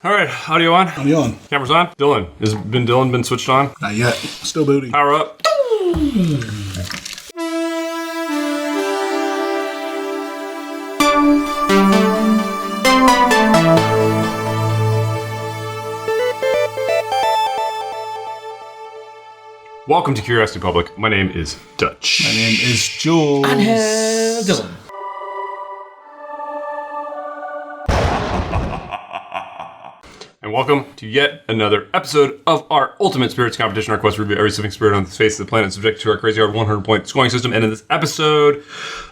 All right, audio on? Audio on. Cameras on? Dylan. Has Dylan been switched on? Not yet. Still booty. Power up. Welcome to Curiosity Public. My name is Dutch. My name is Jules. Anejo. Dylan. And welcome to yet another episode of our Ultimate Spirits Competition, our quest to review every living spirit on the face of the planet subject to our crazy hard 100-point scoring system. And in this episode,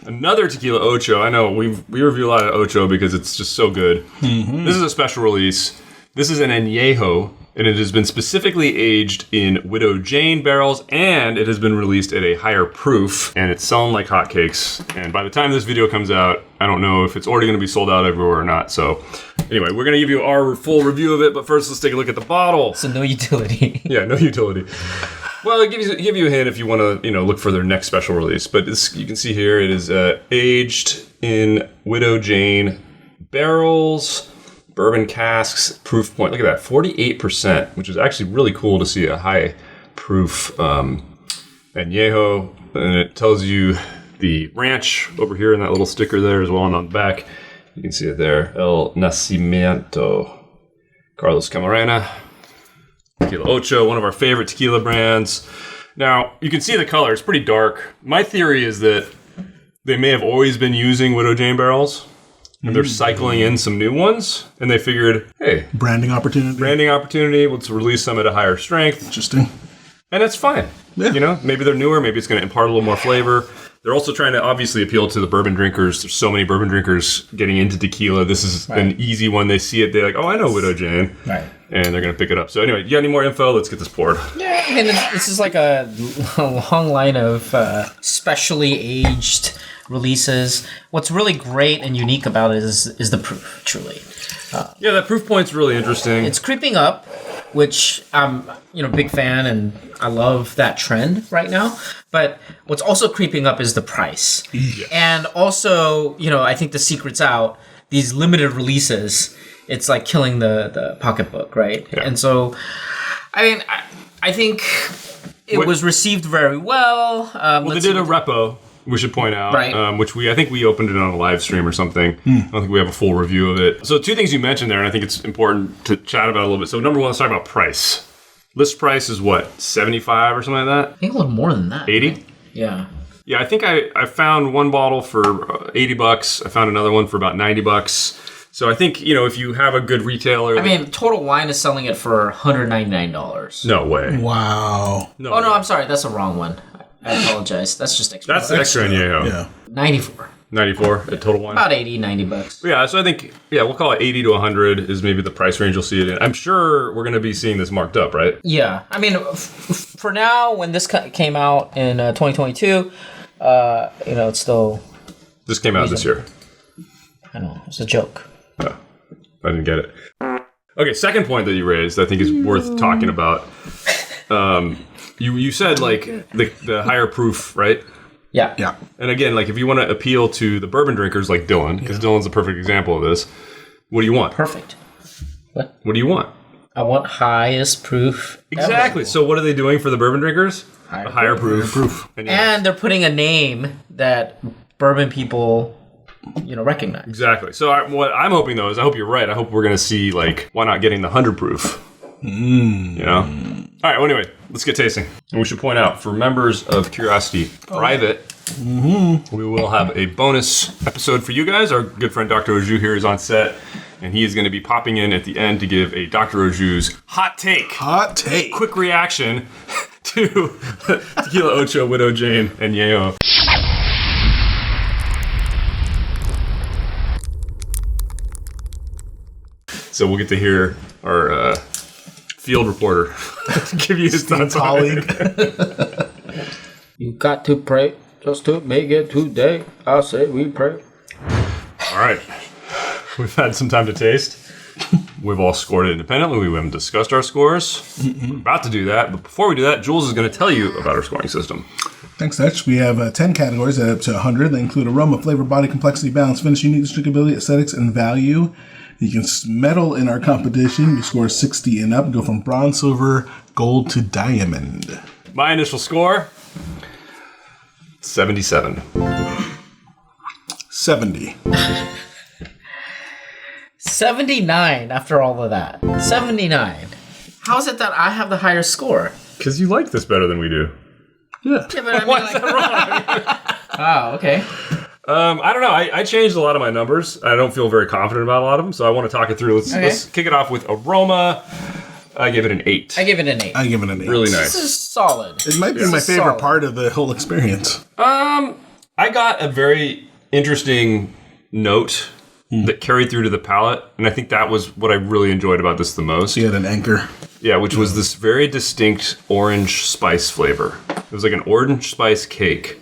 another Tequila Ocho. I know we review a lot of Ocho because it's just so good. Mm-hmm. This is a special release. This is an Anejo, and it has been specifically aged in Widow Jane barrels, and it has been released at a higher proof, and it's selling like hotcakes. And by the time this video comes out, I don't know if it's already going to be sold out everywhere or not. So anyway, we're going to give you our full review of it, but first let's take a look at the bottle. So no utility. Yeah, no utility. Well, it give you a hint if you want to, look for their next special release. But this, you can see here, it is aged in Widow Jane barrels. Bourbon casks, proof point. Look at that, 48%, which is actually really cool to see a high proof Anejo. And it tells you the ranch over here in that little sticker there as well. And on the back, you can see it there. El Nacimiento. Carlos Camarena. Tequila Ocho, one of our favorite tequila brands. Now, you can see the color. It's pretty dark. My theory is that they may have always been using Widow Jane barrels. And they're cycling in some new ones, and they figured, hey, Branding opportunity. Let's release some at a higher strength. Interesting. And that's fine. Yeah. Maybe they're newer, maybe it's going to impart a little more flavor. They're also trying to obviously appeal to the bourbon drinkers. There's so many bourbon drinkers getting into tequila. This is an easy one. They see it, they're like, oh, I know Widow Jane. Right. And they're going to pick it up. So anyway, you got any more info? Let's get this poured. Yeah, I mean, this is like a long line of specially aged releases. What's really great and unique about it is the proof, truly. Yeah, that proof point's really interesting. It's creeping up, which I'm big fan, and I love that trend right now. But what's also creeping up is the price. Yeah. And also, I think the secret's out. These limited releases, it's like killing the pocketbook, right? Yeah. And so, I think it was received very well. They did a repo. We should point out, right. Which I think we opened it on a live stream or something. I don't think we have a full review of it. So two things you mentioned there, and I think it's important to chat about a little bit. So number one, let's talk about price. List price is what, 75 or something like that? I think a little more than that. 80? Right? Yeah. Yeah, I think I found one bottle for $80. I found another one for about $90. So I think, if you have a good retailer... Total Wine is selling it for $199. No way. Wow. No, I'm sorry. That's the wrong one. I apologize. That's just extra. That's the extra Anejo. Yeah. 94. 94 at Total Wine? About $80, $90. Yeah, so I think, we'll call it 80 to 100 is maybe the price range you'll see it in. I'm sure we're going to be seeing this marked up, right? Yeah. For now, when this came out in 2022, it's still... This came out this year. I know. It's a joke. Oh, I didn't get it. Okay, second point that you raised I think is worth talking about. You said, the higher proof, right? Yeah. Yeah. And again, if you want to appeal to the bourbon drinkers like Dylan, because Dylan's a perfect example of this, what do you want? Perfect. What? What do you want? I want highest proof. Exactly. Ever. So what are they doing for the bourbon drinkers? Higher proof. And they're putting a name that bourbon people... recognize. Exactly. So what I'm hoping, though, is I hope you're right. I hope we're going to see, why not getting the 100 proof? All right, well, anyway, let's get tasting. And we should point out, for members of Curiosity Private, we will have a bonus episode for you guys. Our good friend Dr. Oju here is on set, and he is going to be popping in at the end to give a Dr. Oju's hot take. Quick reaction to Tequila Ocho, Widow Jane, and Anejo. So we'll get to hear our field reporter give you his thoughts on it. You got to pray just to make it today. I say we pray. All right. We've had some time to taste. We've all scored it independently. We haven't discussed our scores. We're about to do that. But before we do that, Jules is going to tell you about our scoring system. Thanks, Dutch. We have 10 categories that up to 100. They include aroma, flavor, body complexity, balance, finish, uniqueness, drinkability, aesthetics, and value. You can medal in our competition. You score 60 and up. Go from bronze, silver, gold to diamond. My initial score, 77. 70. 79 after all of that. 79. How is it that I have the higher score? Because you like this better than we do. Yeah. Yeah, but I mean, oh, okay. I don't know. I changed a lot of my numbers. I don't feel very confident about a lot of them, so I want to talk it through. Let's kick it off with Aroma. I give it an 8. I give it an 8. I give it an 8. Really nice. This is solid. It might be my favorite part of the whole experience. I got a very interesting note that carried through to the palate, and I think that was what I really enjoyed about this the most. You had an anchor. Yeah, which was this very distinct orange spice flavor. It was like an orange spice cake,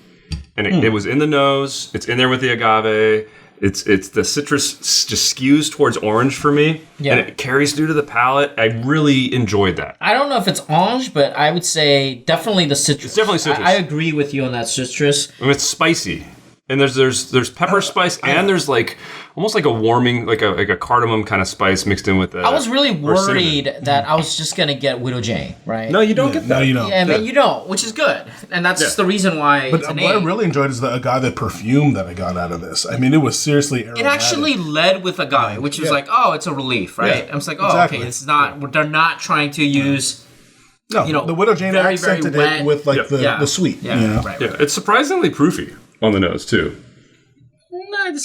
and it was in the nose. It's in there with the agave. It's the citrus just skews towards orange for me, and it carries through to the palate. I really enjoyed that. I don't know if it's orange, but I would say definitely the citrus. It's definitely citrus. I agree with you on that citrus. I mean, it's spicy, and there's pepper spice, and there's like almost like a warming, like a cardamom kind of spice mixed in with that. I was really worried that I was just gonna get Widow Jane, right? No, you don't get that. No, you don't. Yeah, but you don't, which is good, and that's the reason why. But it's an what I 8. really enjoyed is the agave perfume that I got out of this. I mean, it was seriously aromatic. It actually led with agave, which was like, oh, it's a relief, right? Yeah, I was like, oh, exactly. okay, this is not. They're not trying to use. No, you know, the Widow Jane very, accented very wet. it with like the sweet. Yeah, you know? right. Yeah, it's surprisingly proofy on the nose too.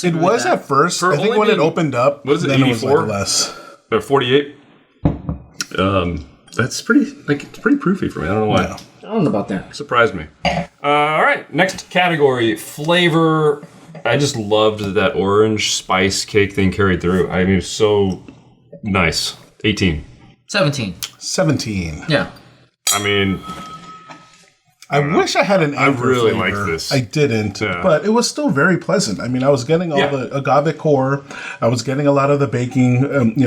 It was at first. I think only when it being- opened up, what is it, then it was 84? like less. 48. That's pretty it's pretty proofy for me. I don't know why. Yeah. I don't know about that. Surprised me. All right, next category, flavor. I just loved that orange spice cake thing carried through. I mean, it was so nice. 18. 17. 17. Yeah. I mean, I wish I had an anchor really flavor. liked this. I didn't, Yeah. but it was still very pleasant. I mean, I was getting all the agave core. I was getting a lot of the baking,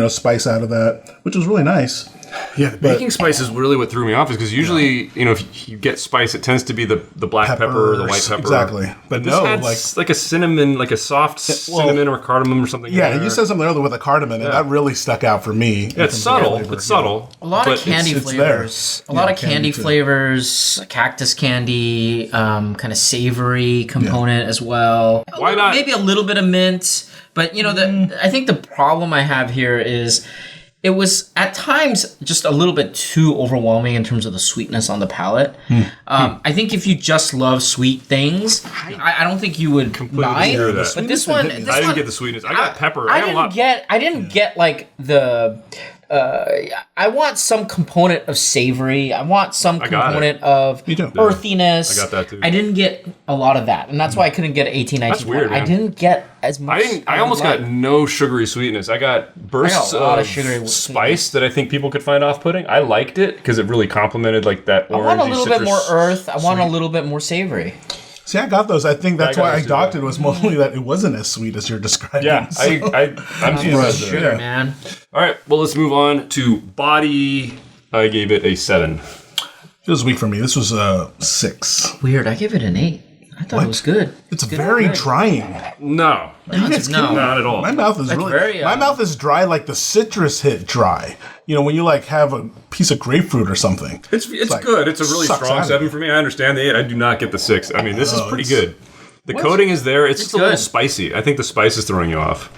spice out of that, which was really nice. yeah, the baking spice is really what threw me off, is because usually, if you get spice, it tends to be the black pepper or the white pepper. Exactly. But This no, had like a cinnamon, like a soft cinnamon or cardamom or something. in yeah, there. you said something earlier with a cardamom, and that really stuck out for me. Yeah, it's subtle. It's subtle. A lot of but candy it's flavors. A lot of candy too. flavors, cactus candy, kind of savory component as well. Why not? Maybe a little bit of mint, but I think the problem I have here is it was at times just a little bit too overwhelming in terms of the sweetness on the palate. I think if you just love sweet things, I don't think you would mind. agree with that. But this one, I didn't get the sweetness. I got pepper. I got a lot. didn't get like the. I want some component of savory. I want some got component of Me too. earthiness. I got that too. I didn't get a lot of that, and that's why I couldn't get 18, 19. That's weird, I man. didn't get as much. I almost got no sugary sweetness. I got bursts I got a lot of of sugary spice that I think people could find off-putting. I liked it because it really complemented like that orangey I want a little bit citrus more earth. I want a little bit more savory. See, I got those. I think that's I got why I those too, docked yeah. it was mostly that it wasn't as sweet as you're describing. Yeah, So- I'm surprised. Sugar, there. man. All right, well, let's move on to body. I gave it a 7. It was weak for me. This was a 6. Weird. I give it an 8. I thought it was good. It's very drying. No, No. not at all. My mouth is really very, my mouth is dry, like the citrus hit dry. When you like have a piece of grapefruit or something. It's like, good. It's a really sucks strong out of 7 it. for me. I understand the 8. I do not get the 6. I mean, this is pretty it's- good. The coating is there. It's just a little good. spicy. I think the spice is throwing you off.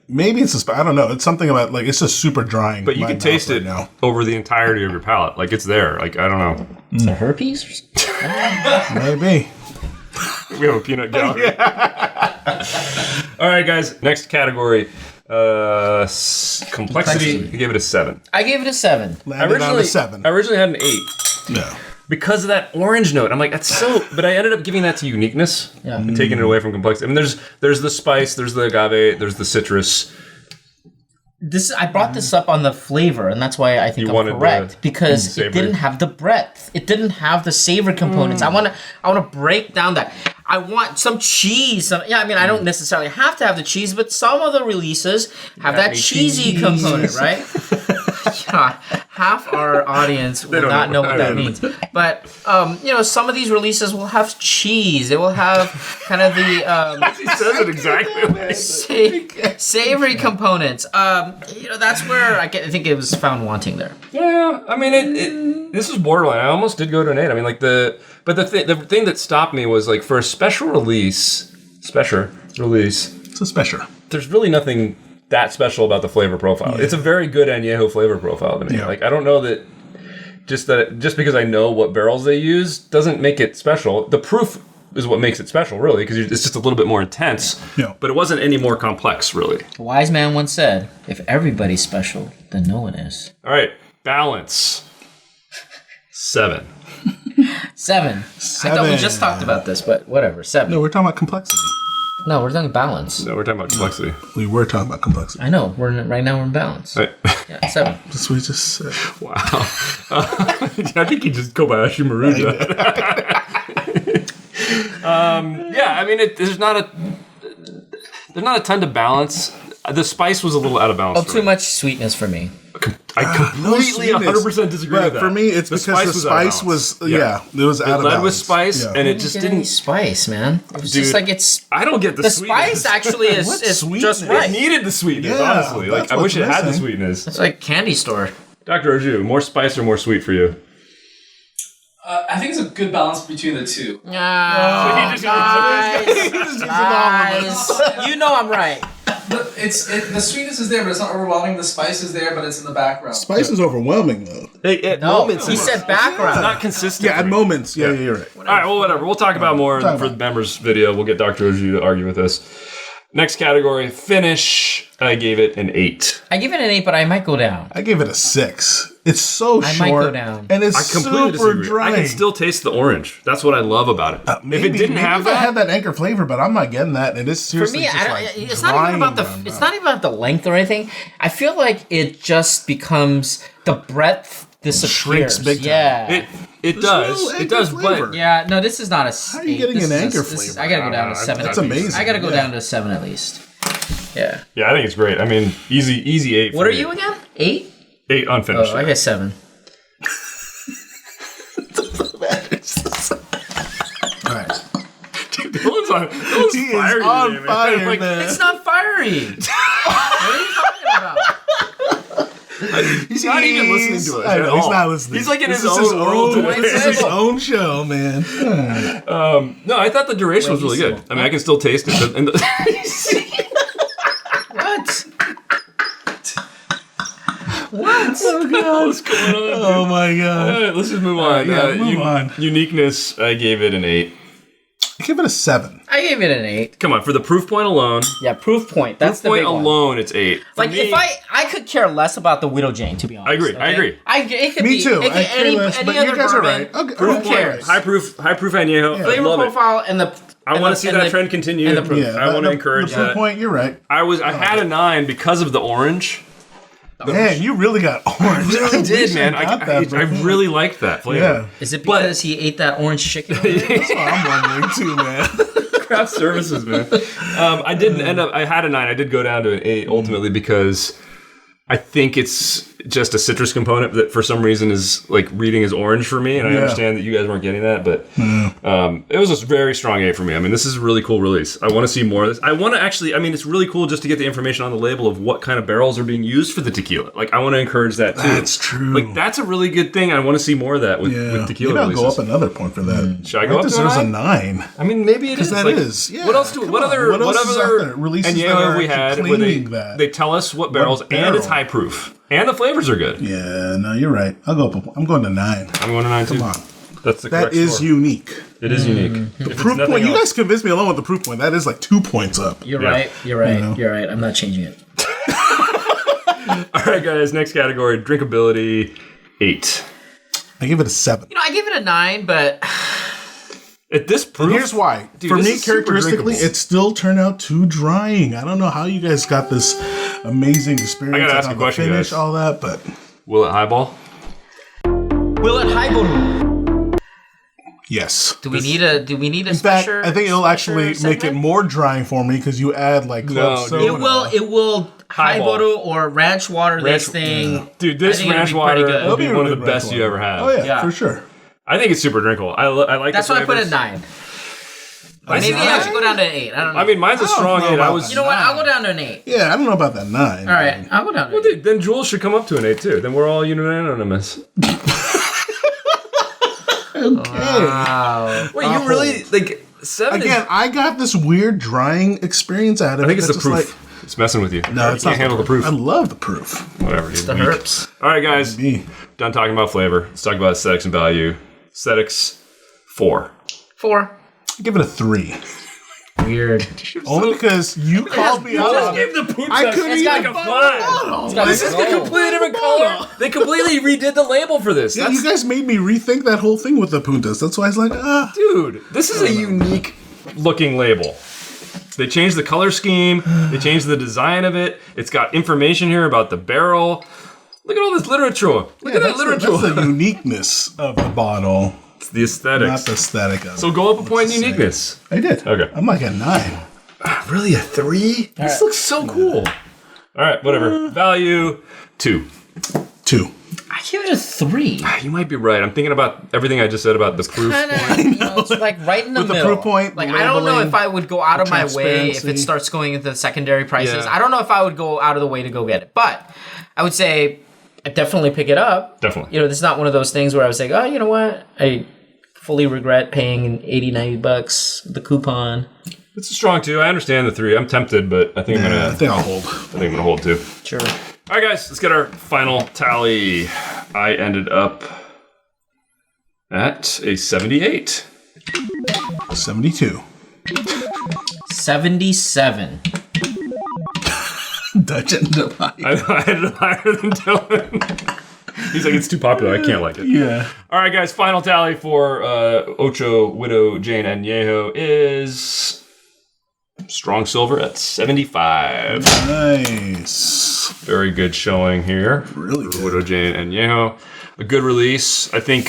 Maybe it's I don't know. It's something about like it's just super drying. But you my can mouth taste right it now. over the entirety of your palate. Like, it's there. Like, I don't know. Is it herpes? Or something? Maybe. We have a peanut gallery. All right, guys. Next category. Complexity. I gave it a 7. I gave it a 7. Landed on a 7. I originally had an 8 Yeah. because of that orange note. I'm like, that's so. But I ended up giving that to uniqueness. Yeah. And taking it away from complexity. I mean, there's the spice, there's the agave, there's the citrus. I brought this up on the flavor, and that's why I think You wanted I'm correct the because it savory. didn't have the breadth. It didn't have the savory components. I want to break down that. I want some cheese. I don't necessarily have to have the cheese, but some of the releases have that cheesy component, right? half our audience will not know what that means. But some of these releases will have cheese. They will have kind of the He says it exactly. savory components. That's where I think it was found wanting there. Yeah, I mean, this was borderline. I almost did go to an 8. I mean, the thing that stopped me was like for a special release. It's a special. There's really nothing that special about the flavor profile. Yeah. It's a very good Anejo flavor profile to me. Yeah. Like, I don't know that just because I know what barrels they use doesn't make it special. The proof is what makes it special, really, because it's just a little bit more intense. Yeah. But it wasn't any more complex, really. A wise man once said, "If everybody's special, then no one is." All right, balance. 7. 7. I thought we just talked about this, but whatever. 7. No, we're talking about complexity. No, we're talking balance. No, we're talking about complexity. We were talking about complexity. I know. Right now we're in balance. Right. Yeah, 7. That's what we just said. Wow. I think you just go by Ashi Maruja. Yeah, I mean, there's not a ton to balance. The spice was a little out of balance. Too much sweetness for me. I completely 100% disagree with that. For me, it's because the spice was it was out of balance. It led with spice, and it just didn't. Any spice, man. It was just like it's. I don't get the sweetness. Spice actually is just right. It needed the sweetness, honestly. Like I wish it had the sweetness. It's like candy store. Dr. Ojo, more spice or more sweet for you? I think it's a good balance between the two. Guys. You know I'm right. The sweetness is there, but it's not overwhelming. The spice is there, but it's in the background. Spice is overwhelming, though. At moments. He said background. It's not consistent. Yeah, at moments. Yeah, you're right. All right, well, whatever. We'll talk about more for the members video. We'll get Dr. Ojo to argue with us. Next category, finish. I gave it an 8. I give it an 8, but I might go down. I gave it a 6. It's so short. I might go down. And it's super dry. I can still taste the orange. That's what I love about it. If it didn't have that, I had that anchor flavor, but I'm not getting that. It is seriously for me. It's not even about it's not even about the length or anything. I feel like it just becomes the breadth disappears. Shrinks big time. Yeah. It does. It does, flavor. but yeah, no, this is not a. How are you getting an anchor flavor? I gotta go down to 7. That's amazing. I gotta go down to 7 at least. Yeah. Yeah, I think it's great. I mean, easy 8. What are you again? 8? 8 unfinished. Oh, I guess 7. All right. Dude, Dylan's on fire, man. It's not fiery. What are you talking about? He's not even listening to us. At all. He's not listening. He's like in his own world. This is his own show, man. No, I thought the duration was really good. I mean, I can still taste it. What? Oh, God. What's going on? Oh, my God. All right, let's just move on. Move on. Uniqueness, I gave it an 8. I give it a 7. I gave it an 8. Come on, for the proof point alone. Yeah, proof point. That's the big one. Alone, it's 8. Like, me, if I could care less about the Widow Jane, to be honest. I agree. Okay? I agree. It could Me be, too. It could I care less, any but other you guys are bourbon. right. Okay, Who cares? High proof Anejo. Flavor Love profile it. and the. I want to see that trend continue. And the proof. Yeah, I want to encourage the that. point, you're right. I had a 9 because of the orange. Man, you really got orange. I did, man. I really liked that flavor. Yeah. Is it because he ate that orange chicken? That's what I'm wondering, too, man. Craft services, man. I didn't end up. I had a 9. I did go down to an 8 ultimately because I think it's just a citrus component that for some reason is like reading as orange for me, and I understand that you guys weren't getting that, but it was a very strong 8 for me. I mean, this is a really cool release. I want to see more of this. I want to actually. I mean, it's really cool just to get the information on the label of what kind of barrels are being used for the tequila. Like, I want to encourage that too. That's true. Like, that's a really good thing. I want to see more of that with tequila. Maybe I'll releases. go up another point for that. Should I go up to deserves a 9? I mean, maybe it is. That like, is. Yeah. What else do? What other releases Anejo have we had? Where they tell us what barrels and it's high proof and the flavors are good. Yeah, no, you're right. I'm going to 9. I'm going to 9 too. Come on. That's the that correct is score. unique. It is unique. The proof point. You guys convinced me alone with the proof point. That is like 2 points up. You're right. You're right. You know? You're right. I'm not changing it. All right, guys. Next category: drinkability. 8. I give it a 7. I give it a 9, but at this proof, and here's why. Dude, for me, characteristically, it still turned out too drying. I don't know how you guys got this amazing experience. I gotta ask a question, finish, guys. all that, but will it highball? Will it highball? Yes. Do we need a In fact, I think it'll actually make it more drying for me because you add like club soda. It will high Highball. bottle or ranch water this thing. Dude, this I think it'd ranch be pretty water good. would be It'll be one of really the ranch best you water. ever had. Oh yeah, Yeah. for sure. I think it's super drinkable. I like That's the why I put flavors. it 9. Mine's Maybe nine. I should go down to an 8. I don't know. I mean, mine's a strong know 8. I about was. that. you know what? I'll go down to an 8. Yeah, I don't know about that 9. All right, I'll go down to Well, an 8. dude, then Jules should come up to an 8 too. Then we're all unanimous. Okay. Wow. Wait, you really like 7? Again, I got this weird drying experience out of it. I think it's the that's proof. just It's messing with you. No, You it's can't not handle the proof. I love the proof. Whatever, dude. The Weak. herps. All right, guys. Me. Done talking about flavor. Let's talk about aesthetics and value. Aesthetics, 4. 4. Give it a 3. Weird. Only because you called me out on it. the poop I couldn't It's even got a 5. It's got This is a gold. completely different color. They completely redid the label for this. Yeah, you guys made me rethink that whole thing with the puntas. That's why I was like, Dude, this is a unique looking label. They changed the color scheme. They changed the design of it. It's got information here about the barrel. Look at all this literature. Look at that literature. That's the uniqueness of the bottle, It's the aesthetics. not the aesthetic of So it. go up a point in Let's uniqueness. I did. Okay. I'm like a 9. Really, a 3? This looks so cool. All right, whatever. Value, 2. 2. I give it a 3. You might be right. I'm thinking about everything I just said about the proof. It's like right in the With the middle. proof point, Like I don't know labeling, if I would go out of my way if transparency. it starts going into the secondary prices. Yeah. I don't know if I would go out of the way to go get it, but I would say I'd definitely pick it up. Definitely. You know, this is not one of those things where I was like, oh, you know what? I fully regret paying $80-$90 the coupon. It's a strong 2. I understand the 3. I'm tempted, but I think I'm Yeah, I gonna. think I'll hold. I think I'm gonna hold 2. Sure. All right, guys, let's get our final tally. I ended up at a 78. 72. 77. Dutch ended up high. I ended up higher than Dylan. He's like, it's too popular. I can't like it. Yeah. All right, guys, final tally for Ocho, Widow, Jane, and Anejo is strong silver at 75. Nice. Very good showing here. Really for good. Widow, Jane, and Anejo. A good release. I think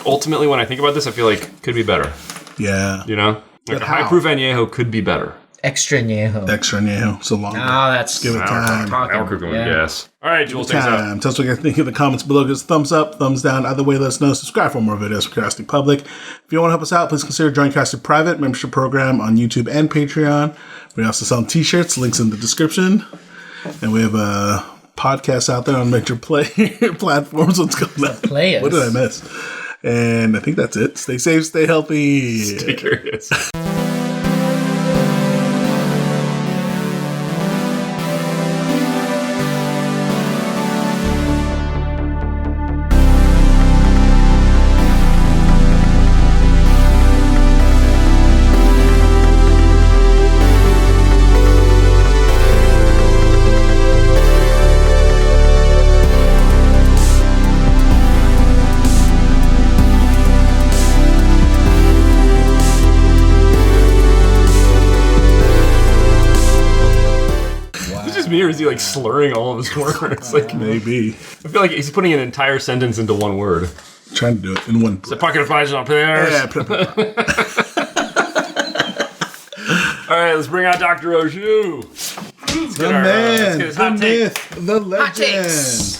ultimately when I think about this, I feel like could be better. Yeah. You know? Like But a how? high proof Anejo could be better. Extra Anejo. Extra Anejo. So long. Now that's Give it time. Now we're cooking with gas. All right, Jules, take us out. Time. Tell us what you guys think in the comments below. Give us a thumbs up, thumbs down. Either way, let us know. Subscribe for more videos for Curiosity Public. If you want to help us out, please consider joining Curiosity Private membership program on YouTube and Patreon. We also sell t-shirts. Links in the description. And we have a podcast out there on major play platforms. What's going on? Players. What did I miss? And I think that's it. Stay safe, stay healthy. Stay curious. Is it just me, or is he like slurring all of his words? Like, Maybe. I feel like he's putting an entire sentence into one word. Trying to do it in one. The pocket of fries on pears. Yeah, All right, let's bring out Dr. Ocho. Let's the get our, let's man, get his the hot take. myth, the legend. takes.